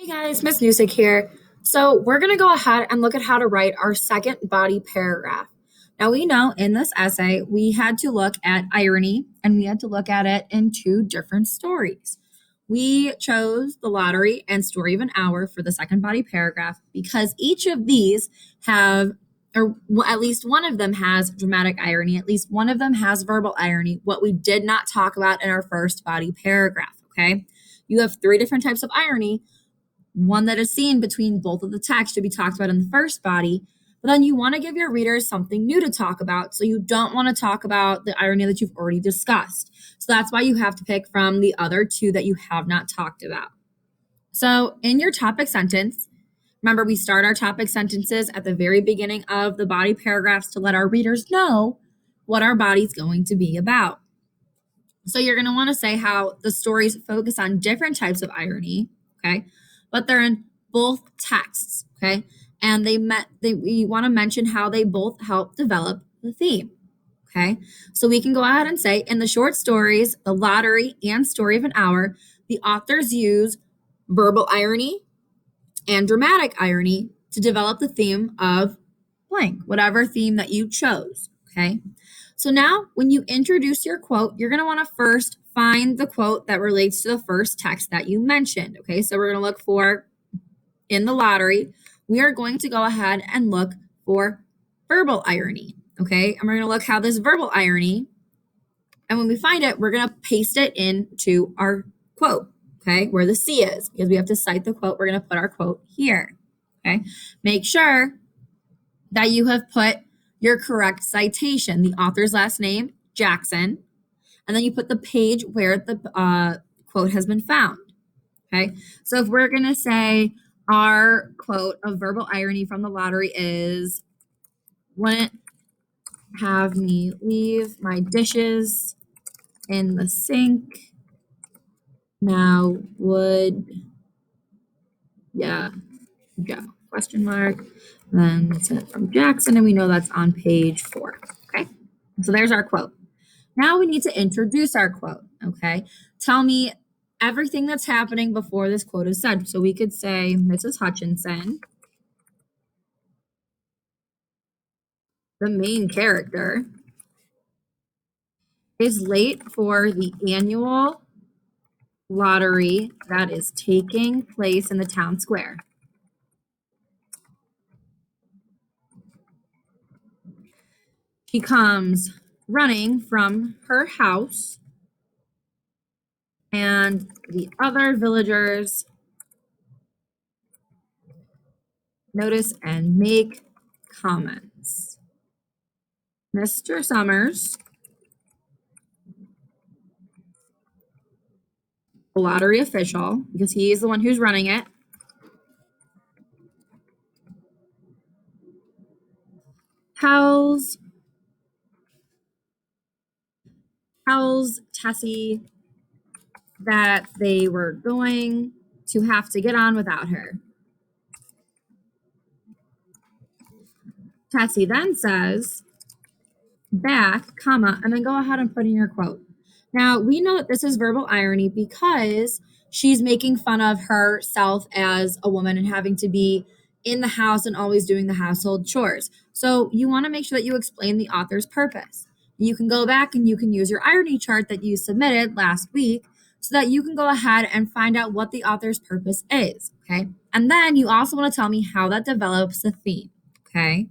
Hey guys, Miss Newsick here. So we're going to go ahead and look at how to write our second body paragraph. Now we know in this essay we had to look at irony and we had to look at it in two different stories. We chose The Lottery and Story of an Hour for the second body paragraph because each of these have, at least one of them has dramatic irony, at least one of them has verbal irony, what we did not talk about in our first body paragraph, okay? You have three different types of irony. One that is seen between both of the texts should be talked about in the first body, but then you want to give your readers something new to talk about. So you don't want to talk about the irony that you've already discussed. So that's why you have to pick from the other two that you have not talked about. So in your topic sentence, remember we start our topic sentences at the very beginning of the body paragraphs to let our readers know what our body's going to be about. So you're going to want to say how the stories focus on different types of irony, okay? But they're in both texts, okay? And we want to mention how they both help develop the theme, okay? So we can go ahead and say in the short stories, The Lottery and Story of an Hour, the authors use verbal irony and dramatic irony to develop the theme of blank, whatever theme that you chose, okay? So now when you introduce your quote, you're going to want to first find the quote that relates to the first text that you mentioned, okay? So we're going to look for, in The Lottery, we are going to go ahead and look for verbal irony, okay? And we're going to look how this verbal irony, and when we find it, we're going to paste it into our quote, okay? Where the C is, because we have to cite the quote. We're going to put our quote here, okay? Make sure that you have put your correct citation, the author's last name, Jackson, and then you put the page where the quote has been found, okay? So if we're going to say our quote of verbal irony from The Lottery is, wouldn't have me leave my dishes in the sink, now would, yeah, go, question mark. Then it's from Jackson, and we know that's on page 4, okay? So there's our quote. Now we need to introduce our quote, okay? Tell me everything that's happening before this quote is said. So we could say, Mrs. Hutchinson, the main character, is late for the annual lottery that is taking place in the town square. She comes running from her house, and the other villagers notice and make comments. Mr. Summers, the lottery official, because he is the one who's running it, tells Tessie that they were going to have to get on without her. Tessie then says, back, comma, and then go ahead and put in your quote. Now, we know that this is verbal irony because she's making fun of herself as a woman and having to be in the house and always doing the household chores. So you want to make sure that you explain the author's purpose. You can go back and you can use your irony chart that you submitted last week so that you can go ahead and find out what the author's purpose is, okay? And then you also want to tell me how that develops the theme, okay?